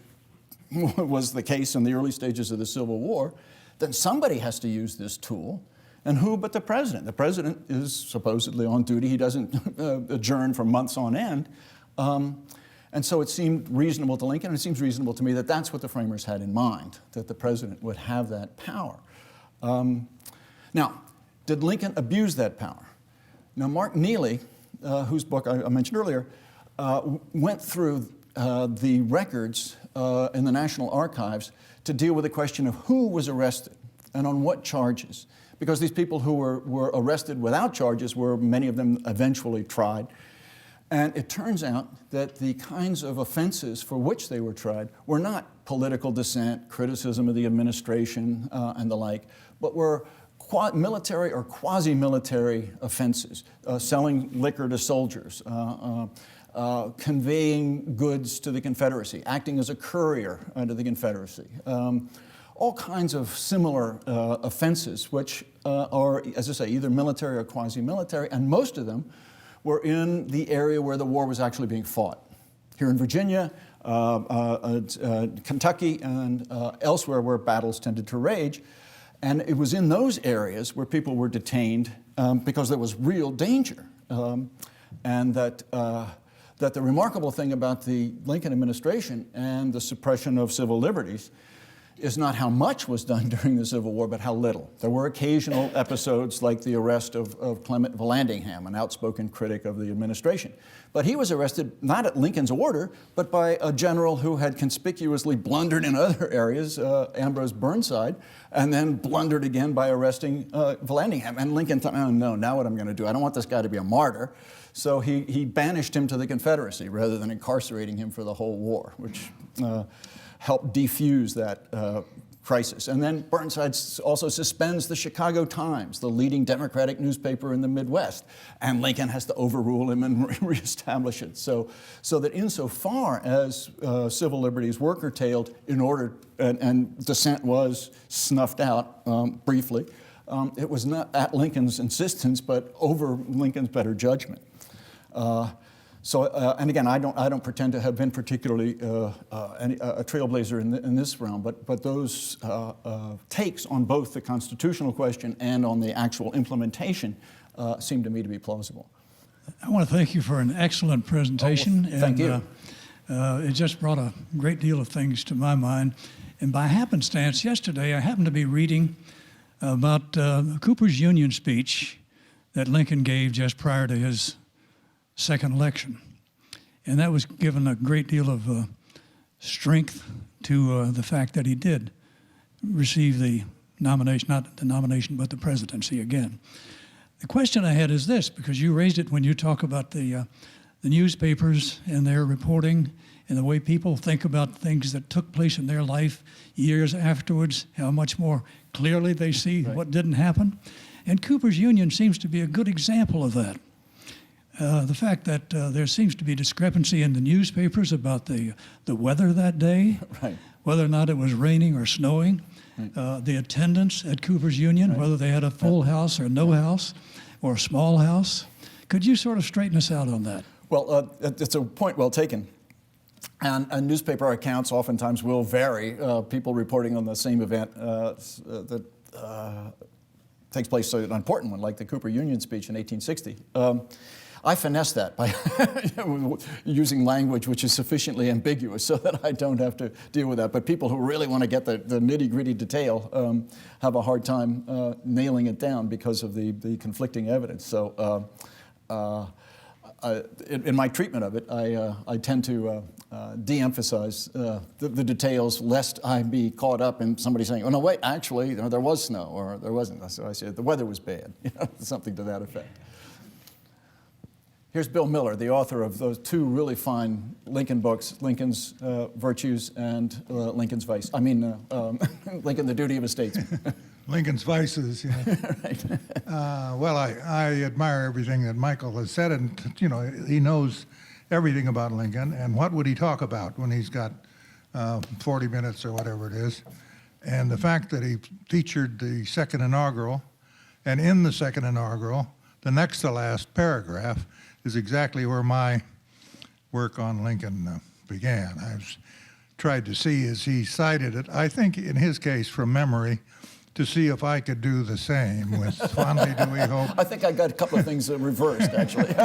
was the case in the early stages of the Civil War, then somebody has to use this tool. And who but the president? The president is supposedly on duty. He doesn't adjourn for months on end. And so it seemed reasonable to Lincoln, and it seems reasonable to me that that's what the framers had in mind, that the president would have that power. Now, did Lincoln abuse that power? Now, Mark Neely, whose book I mentioned earlier, went through the records in the National Archives to deal with the question of who was arrested and on what charges. Because these people who were arrested without charges were, many of them, eventually tried. And it turns out that the kinds of offenses for which they were tried were not political dissent, criticism of the administration, and the like, but were military or quasi-military offenses, selling liquor to soldiers, conveying goods to the Confederacy, acting as a courier to the Confederacy. All kinds of similar offenses, which are, as I say, either military or quasi-military, and most of them were in the area where the war was actually being fought. Here in Virginia, Kentucky, and elsewhere where battles tended to rage. And it was in those areas where people were detained because there was real danger. And that the remarkable thing about the Lincoln administration and the suppression of civil liberties is not how much was done during the Civil War, but how little. There were occasional episodes like the arrest of Clement Vallandigham, an outspoken critic of the administration. But he was arrested not at Lincoln's order, but by a general who had conspicuously blundered in other areas, Ambrose Burnside, and then blundered again by arresting Vallandigham. And Lincoln thought, oh no, now what I'm going to do? I don't want this guy to be a martyr. So he banished him to the Confederacy rather than incarcerating him for the whole war, which helped defuse that crisis. And then Burnside also suspends the Chicago Times, the leading Democratic newspaper in the Midwest, and Lincoln has to overrule him and reestablish it. So that insofar as civil liberties were curtailed in order, and dissent was snuffed out briefly, it was not at Lincoln's insistence, but over Lincoln's better judgment. And again, I don't pretend to have been particularly a trailblazer in this realm, but those takes on both the constitutional question and on the actual implementation seem to me to be plausible. I want to thank you for an excellent presentation. Oh, well, thank you. It just brought a great deal of things to my mind. And by happenstance, yesterday I happened to be reading about Cooper's Union speech that Lincoln gave just prior to his second election. And that was given a great deal of strength to the fact that he did receive the nomination, not the nomination, but the presidency again. The question I had is this, because you raised it when you talk about the newspapers and their reporting and the way people think about things that took place in their life years afterwards, how much more clearly they see what didn't happen. And Cooper's Union seems to be a good example of that. The fact that there seems to be discrepancy in the newspapers about the weather that day, whether or not it was raining or snowing, the attendance at Cooper's Union, whether they had a full house or no house, or a small house. Could you sort of straighten us out on that? Well, it's a point well taken. And newspaper accounts oftentimes will vary. People reporting on the same event that takes place, an important one, like the Cooper Union speech in 1860. I finesse that by using language which is sufficiently ambiguous so that I don't have to deal with that. But people who really want to get the nitty-gritty detail have a hard time nailing it down because of the conflicting evidence. So in my treatment of it, I tend to de-emphasize the details lest I be caught up in somebody saying, oh, no, wait, actually, there was snow, or there wasn't. So I said, the weather was bad, something to that effect. Here's Bill Miller, the author of those two really fine Lincoln books, Lincoln's Virtues and Lincoln's Vice. I mean, Lincoln, The Duty of a Statesman. Lincoln's Vices, yeah. Right. Well, I admire everything that Michael has said, and he knows everything about Lincoln. And what would he talk about when he's got 40 minutes or whatever it is? And the fact that he featured the second inaugural, and in the second inaugural, the next to last paragraph is exactly where my work on Lincoln began. I've tried to see as he cited it, I think in his case from memory, to see if I could do the same with Fondly Do We Hope. I think I got a couple of things reversed, actually.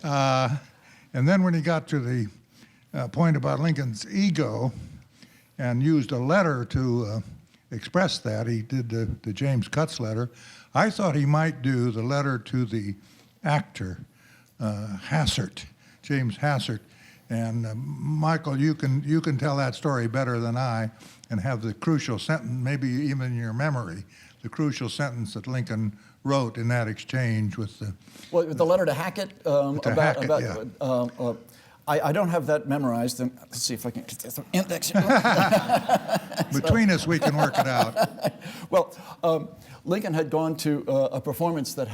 And then when he got to the point about Lincoln's ego and used a letter to express that, he did the James Cutts letter, I thought he might do the letter to the actor, Hassert, James Hassert, And Michael, you can tell that story better than I, and have the crucial sentence, maybe even in your memory, the crucial sentence that Lincoln wrote in that exchange with the. Well, the letter to Hackett I don't have that memorized. And let's see if I can get this index. Between us, we can work it out. Well, Lincoln had gone to a performance that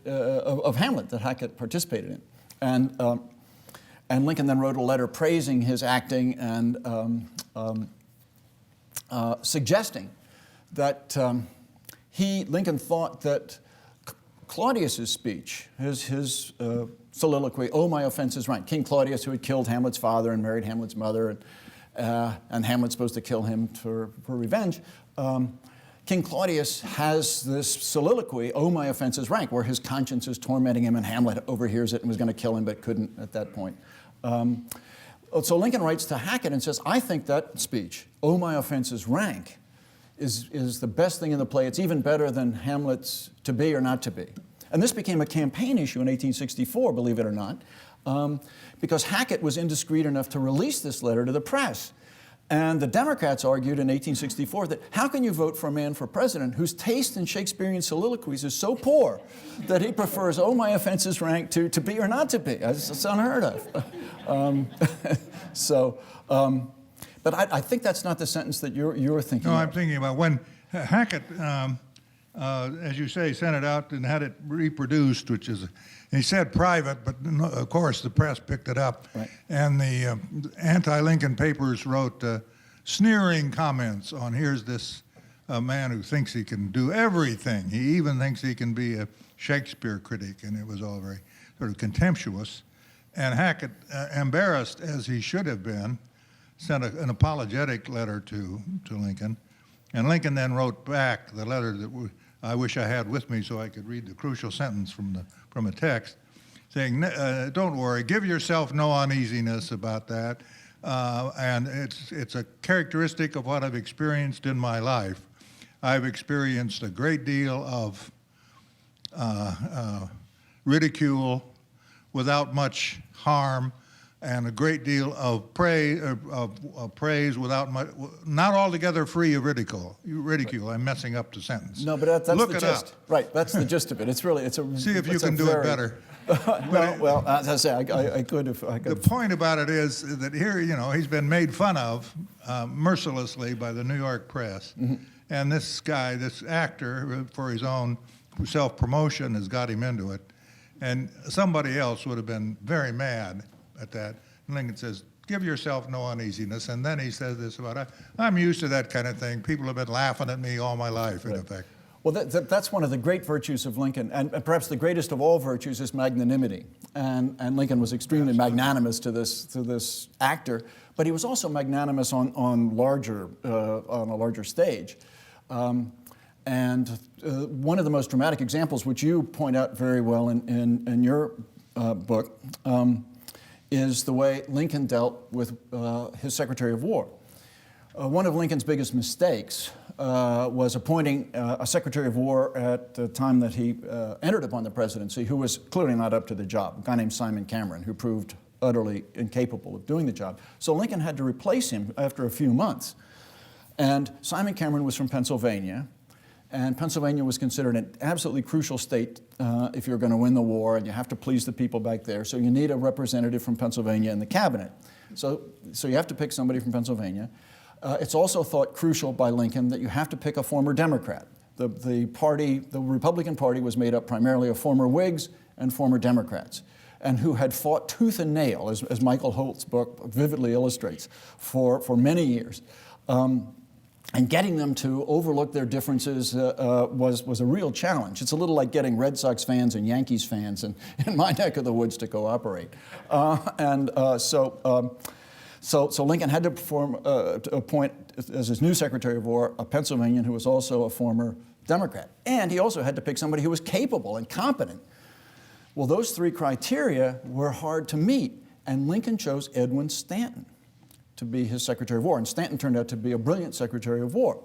of Hamlet that Hackett participated in, and Lincoln then wrote a letter praising his acting and suggesting that Lincoln thought that Claudius's speech, his soliloquy, "Oh, my offense is rank." King Claudius, who had killed Hamlet's father and married Hamlet's mother, and Hamlet's supposed to kill him for revenge. King Claudius has this soliloquy, "Oh, my offense is rank," where his conscience is tormenting him, and Hamlet overhears it and was going to kill him but couldn't at that point. So Lincoln writes to Hackett and says, "I think that speech, 'Oh, my offense is rank,' is the best thing in the play. It's even better than Hamlet's 'To be or not to be.'" And this became a campaign issue in 1864, believe it or not, because Hackett was indiscreet enough to release this letter to the press. And the Democrats argued in 1864 that how can you vote for a man for president whose taste in Shakespearean soliloquies is so poor that he prefers "Oh, my offense is rank" to be or not to be? It's unheard of. But I think that's not the sentence that you're thinking No, of. I'm thinking about when Hackett, as you say, sent it out and had it reproduced, which is, he said private, but of course the press picked it up. Right. And the anti-Lincoln papers wrote sneering comments on, here's this man who thinks he can do everything. He even thinks he can be a Shakespeare critic, and it was all very sort of contemptuous. And Hackett, embarrassed as he should have been, sent an apologetic letter to Lincoln. And Lincoln then wrote back the letter that I wish I had with me so I could read the crucial sentence from a text, saying, "Don't worry, give yourself no uneasiness about that. And it's a characteristic of what I've experienced in my life. I've experienced a great deal of ridicule without much harm, and a great deal of praise without much, not altogether free of ridicule. I'm messing up the sentence. No, but that's Look the it gist. up. Right, that's the gist of it. It's really, See if you can do it better. Well, as I say, I could have. The point about it is that here, he's been made fun of mercilessly by the New York press. Mm-hmm. And this guy, this actor, for his own self-promotion, has got him into it. And somebody else would have been very mad at that. And Lincoln says, "Give yourself no uneasiness." And then he says this about, "I'm used to that kind of thing. People have been laughing at me all my life," in effect. Well, that's one of the great virtues of Lincoln, and perhaps the greatest of all virtues is magnanimity. And Lincoln was extremely magnanimous to this actor, but he was also magnanimous on a larger stage. And one of the most dramatic examples, which you point out very well in your book, is the way Lincoln dealt with his Secretary of War. One of Lincoln's biggest mistakes was appointing a Secretary of War at the time that he entered upon the presidency, who was clearly not up to the job, a guy named Simon Cameron, who proved utterly incapable of doing the job. So Lincoln had to replace him after a few months. And Simon Cameron was from Pennsylvania, and Pennsylvania was considered an absolutely crucial state if you're going to win the war, and you have to please the people back there. So you need a representative from Pennsylvania in the cabinet. So you have to pick somebody from Pennsylvania. It's also thought crucial by Lincoln that you have to pick a former Democrat. The Republican Party was made up primarily of former Whigs and former Democrats, and who had fought tooth and nail, as Michael Holt's book vividly illustrates, for many years. And getting them to overlook their differences was a real challenge. It's a little like getting Red Sox fans and Yankees fans in my neck of the woods to cooperate. So Lincoln had to appoint, as his new Secretary of War, a Pennsylvanian who was also a former Democrat. And he also had to pick somebody who was capable and competent. Well, those three criteria were hard to meet, and Lincoln chose Edwin Stanton to be his Secretary of War, and Stanton turned out to be a brilliant Secretary of War.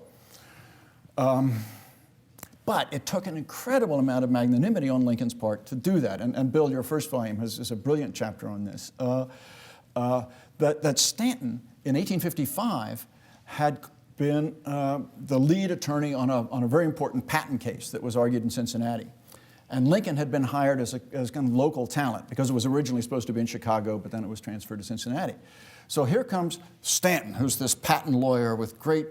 But it took an incredible amount of magnanimity on Lincoln's part to do that, and Bill, your first volume is a brilliant chapter on this. that Stanton in 1855 had been the lead attorney on a very important patent case that was argued in Cincinnati. And Lincoln had been hired as kind of local talent because it was originally supposed to be in Chicago, but then it was transferred to Cincinnati. So here comes Stanton, who's this patent lawyer with great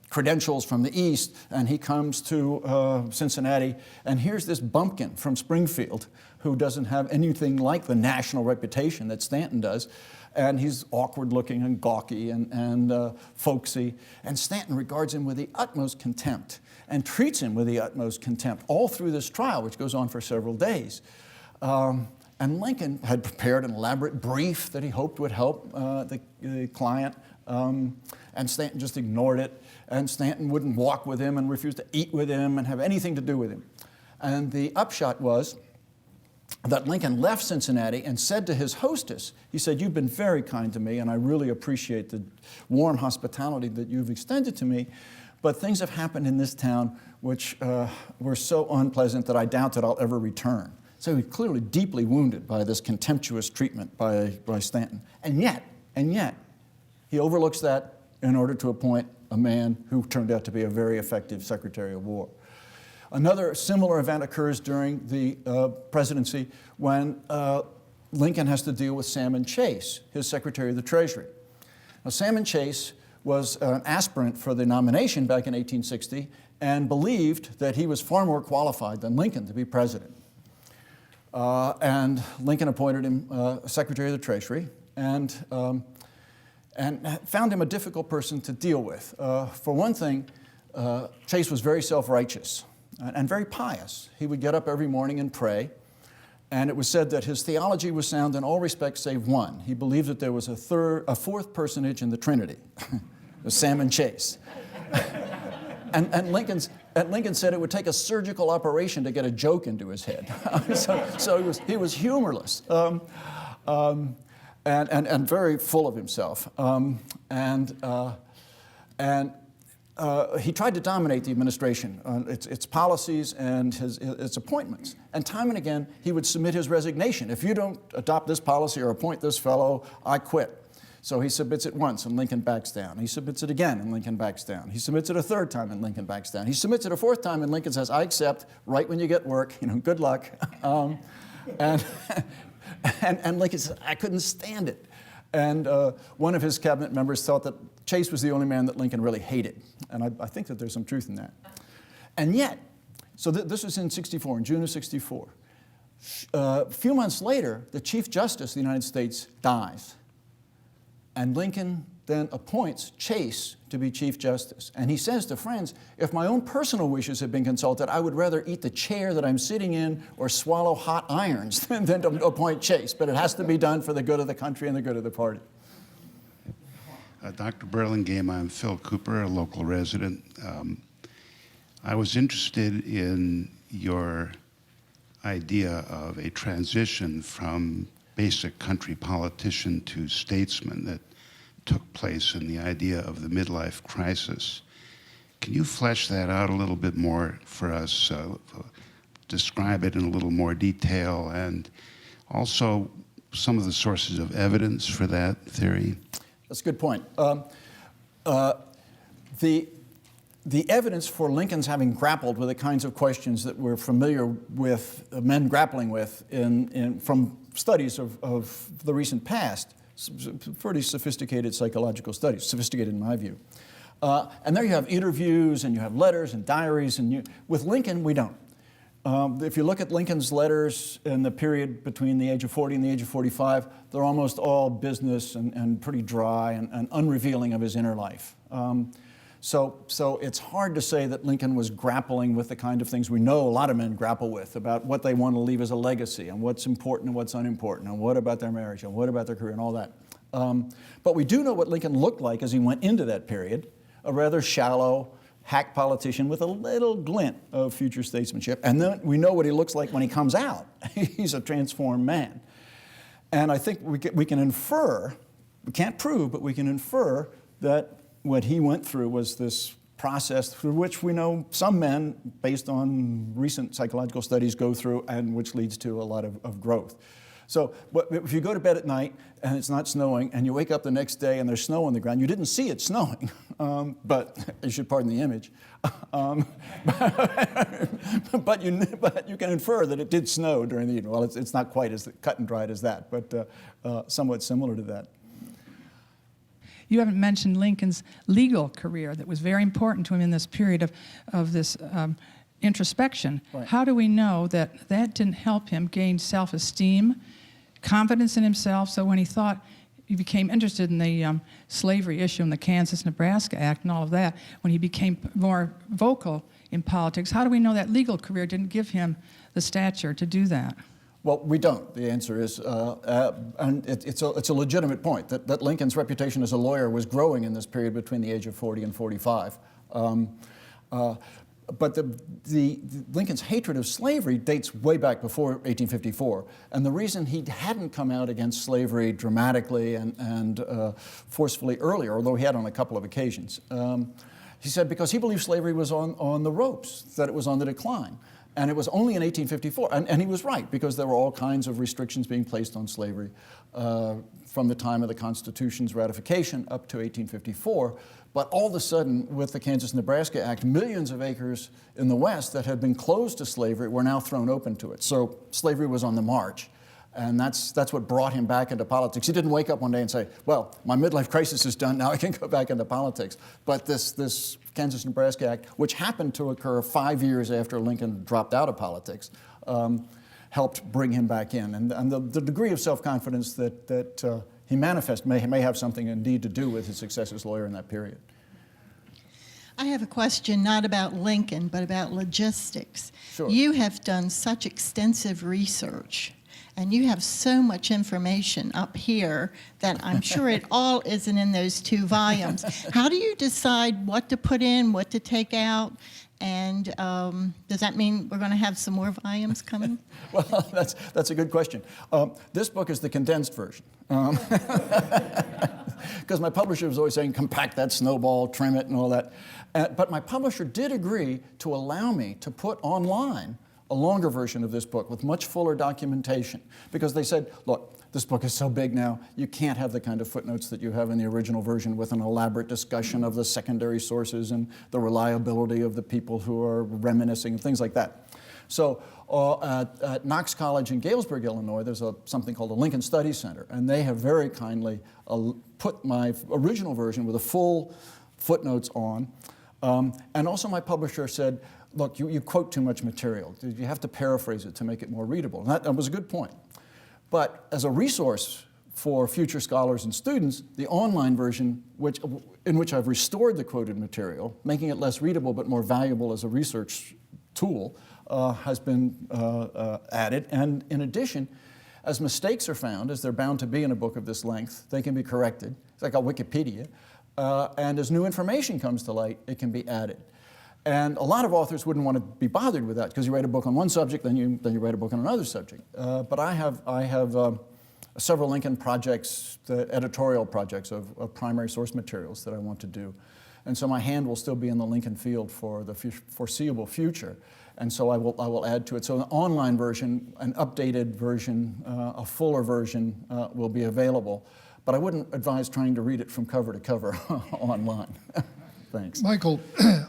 credentials from the East, and he comes to Cincinnati, and here's this bumpkin from Springfield who doesn't have anything like the national reputation that Stanton does, and he's awkward looking and gawky and folksy, and Stanton regards him with the utmost contempt and treats him with the utmost contempt all through this trial, which goes on for several days. And Lincoln had prepared an elaborate brief that he hoped would help the client, and Stanton just ignored it, and Stanton wouldn't walk with him and refused to eat with him and have anything to do with him. And the upshot was that Lincoln left Cincinnati and said to his hostess, he said, "You've been very kind to me, and I really appreciate the warm hospitality that you've extended to me, but things have happened in this town which were so unpleasant that I doubt that I'll ever return." So he's clearly deeply wounded by this contemptuous treatment by Stanton. And yet, he overlooks that in order to appoint a man who turned out to be a very effective Secretary of War. Another similar event occurs during the presidency when Lincoln has to deal with Salmon Chase, his Secretary of the Treasury. Now, Salmon Chase was an aspirant for the nomination back in 1860 and believed that he was far more qualified than Lincoln to be president. And Lincoln appointed him Secretary of the Treasury and found him a difficult person to deal with. For one thing, Chase was very self-righteous and very pious. He would get up every morning and pray, and it was said that his theology was sound in all respects save one. He believed that there was a fourth personage in the Trinity, Salmon Chase. And Lincoln said it would take a surgical operation to get a joke into his head. so he was humorless and very full of himself. He tried to dominate the administration, its policies and its appointments. And time and again, he would submit his resignation. "If you don't adopt this policy or appoint this fellow, I quit." So he submits it once, and Lincoln backs down. He submits it again, and Lincoln backs down. He submits it a third time, and Lincoln backs down. He submits it a fourth time, and Lincoln says, "I accept, right when you get work, good luck." And Lincoln says, "I couldn't stand it." And one of his cabinet members thought that Chase was the only man that Lincoln really hated. And I think that there's some truth in that. And yet, so this was in '64, in June of '64. A few months later, the Chief Justice of the United States dies. And Lincoln then appoints Chase to be Chief Justice. And he says to friends, "If my own personal wishes had been consulted, I would rather eat the chair that I'm sitting in or swallow hot irons than to appoint Chase. But it has to be done for the good of the country and the good of the party." Dr. Burlingame, I'm Phil Cooper, a local resident. I was interested in your idea of a transition from basic country politician to statesman that took place in the idea of the midlife crisis. Can you flesh that out a little bit more for us, describe it in a little more detail, and also some of the sources of evidence for that theory? That's a good point. The evidence for Lincoln's having grappled with the kinds of questions that we're familiar with, men grappling with from studies of the recent past, pretty sophisticated psychological studies, sophisticated in my view. And there you have interviews and you have letters and diaries, and with Lincoln, we don't. If you look at Lincoln's letters in the period between the age of 40 and the age of 45, they're almost all business and pretty dry and unrevealing of his inner life. So it's hard to say that Lincoln was grappling with the kind of things we know a lot of men grapple with about what they want to leave as a legacy and what's important and what's unimportant and what about their marriage and what about their career and all that. But we do know what Lincoln looked like as he went into that period, a rather shallow, hack politician with a little glint of future statesmanship. And then we know what he looks like when he comes out. He's a transformed man. And I think we can infer, we can't prove, but we can infer that what he went through was this process through which we know some men, based on recent psychological studies, go through and which leads to a lot of growth. So but if you go to bed at night and it's not snowing and you wake up the next day and there's snow on the ground, you didn't see it snowing, but you should pardon the image. But you can infer that it did snow during the evening. Well, it's not quite as cut and dried as that, but somewhat similar to that. You haven't mentioned Lincoln's legal career that was very important to him in this period of this introspection. Right. How do we know that that didn't help him gain self-esteem, confidence in himself, so when he became interested in the slavery issue and the Kansas-Nebraska Act and all of that, when he became more vocal in politics, how do we know that legal career didn't give him the stature to do that? Well, we don't. The answer is, and it's a legitimate point, that Lincoln's reputation as a lawyer was growing in this period between the age of 40 and 45. But Lincoln's hatred of slavery dates way back before 1854. And the reason he hadn't come out against slavery dramatically and forcefully earlier, although he had on a couple of occasions, he said because he believed slavery was on the ropes, that it was on the decline. And it was only in 1854, and he was right, because there were all kinds of restrictions being placed on slavery from the time of the Constitution's ratification up to 1854. But all of a sudden, with the Kansas-Nebraska Act, millions of acres in the West that had been closed to slavery were now thrown open to it. So slavery was on the march. And that's what brought him back into politics. He didn't wake up one day and say, well, my midlife crisis is done, now I can go back into politics. But this Kansas-Nebraska Act, which happened to occur 5 years after Lincoln dropped out of politics, helped bring him back in. And the degree of self-confidence that he manifested may have something indeed to do with his success as lawyer in that period. I have a question not about Lincoln, but about logistics. Sure. You have done such extensive research, and you have so much information up here that I'm sure it all isn't in those 2 volumes. How do you decide what to put in, what to take out? And does that mean we're going to have some more volumes coming? Well, that's a good question. This book is the condensed version. Because my publisher was always saying, compact that snowball, trim it, and all that. But my publisher did agree to allow me to put online a longer version of this book with much fuller documentation, because they said, look, this book is so big now, you can't have the kind of footnotes that you have in the original version with an elaborate discussion of the secondary sources and the reliability of the people who are reminiscing and things like that. So at Knox College in Galesburg, Illinois, there's something called the Lincoln Studies Center, and they have very kindly put my original version with a full footnotes on. And also my publisher said, look, you quote too much material. You have to paraphrase it to make it more readable. And that was a good point. But as a resource for future scholars and students, the online version, in which I've restored the quoted material, making it less readable but more valuable as a research tool, has been added. And in addition, as mistakes are found, as they're bound to be in a book of this length, they can be corrected. It's like a Wikipedia. And as new information comes to light, it can be added. And a lot of authors wouldn't want to be bothered with that, because you write a book on one subject, then you write a book on another subject. But I have several Lincoln projects, the editorial projects of primary source materials that I want to do. And so my hand will still be in the Lincoln field for the foreseeable future. And so I will add to it. So an online version, an updated version, a fuller version will be available. But I wouldn't advise trying to read it from cover to cover online. Thanks. Michael,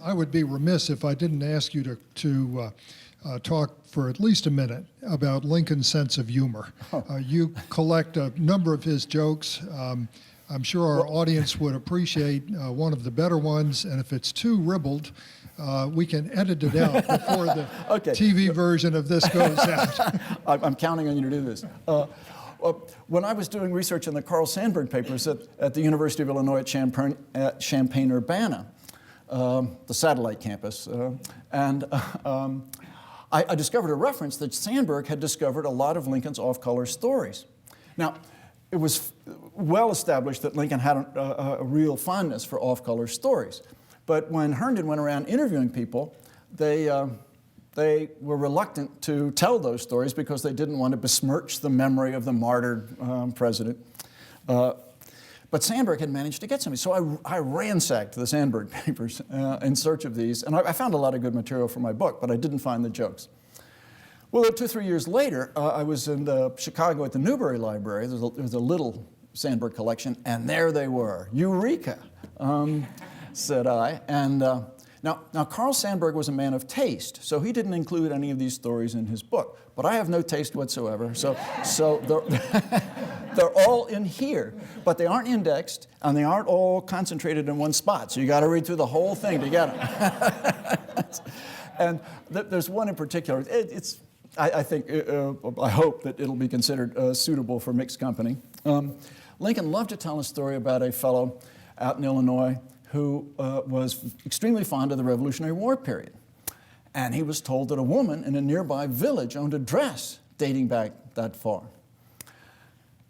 I would be remiss if I didn't ask you to talk for at least a minute about Lincoln's sense of humor. You collect a number of his jokes. I'm sure our audience would appreciate one of the better ones, and if it's too ribald, we can edit it out before the TV version of this goes out. I'm counting on you to do this. When I was doing research in the Carl Sandburg papers at the University of Illinois at Champaign-Urbana, the satellite campus, I discovered a reference that Sandburg had discovered a lot of Lincoln's off-color stories. Now, it was well established that Lincoln had a real fondness for off-color stories. But when Herndon went around interviewing people, they were reluctant to tell those stories because they didn't want to besmirch the memory of the martyred president. But Sandburg had managed to get some. So I ransacked the Sandburg papers in search of these, and I found a lot of good material for my book, but I didn't find the jokes. Well, 2 or 3 years later, I was in Chicago at the Newberry Library. There's a little Sandburg collection, and there they were. Eureka, said I. And now, Carl Sandburg was a man of taste, so he didn't include any of these stories in his book. But I have no taste whatsoever, so they're all in here. But they aren't indexed, and they aren't all concentrated in one spot, so you got to read through the whole thing to get them. And there's one in particular. I think, I hope that it'll be considered suitable for mixed company. Lincoln loved to tell a story about a fellow out in Illinois who was extremely fond of the Revolutionary War period. And he was told that a woman in a nearby village owned a dress dating back that far.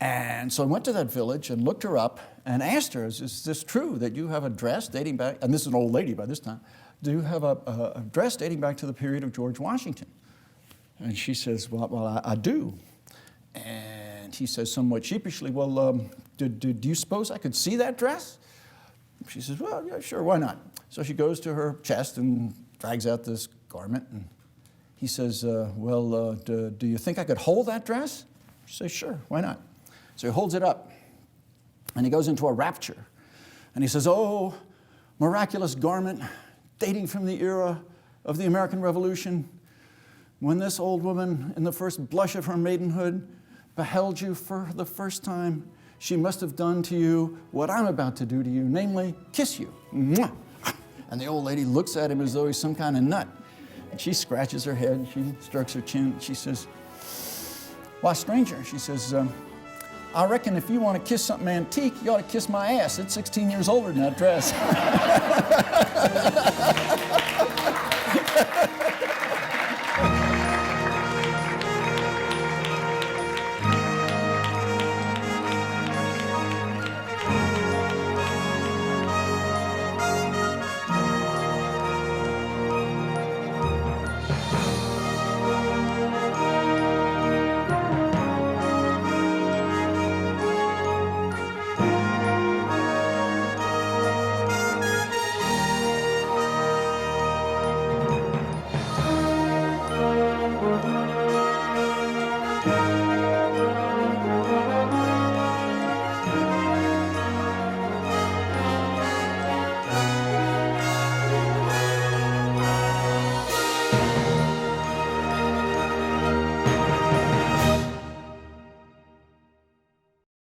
And so I went to that village and looked her up and asked her, is this true that you have a dress dating back, and this is an old lady by this time, do you have a dress dating back to the period of George Washington? And she says, well, I do. And he says somewhat sheepishly, well, do you suppose I could see that dress? She says, well, yeah, sure, why not? So she goes to her chest and drags out this garment. And he says, do you think I could hold that dress? She says, sure, why not? So he holds it up, and he goes into a rapture. And he says, oh, miraculous garment dating from the era of the American Revolution, when this old woman, in the first blush of her maidenhood, beheld you for the first time, she must have done to you what I'm about to do to you, namely, kiss you. Mwah! And the old lady looks at him as though he's some kind of nut. And she scratches her head, she strokes her chin, she says, why, stranger, she says, I reckon if you want to kiss something antique, you ought to kiss my ass. It's 16 years older than that dress.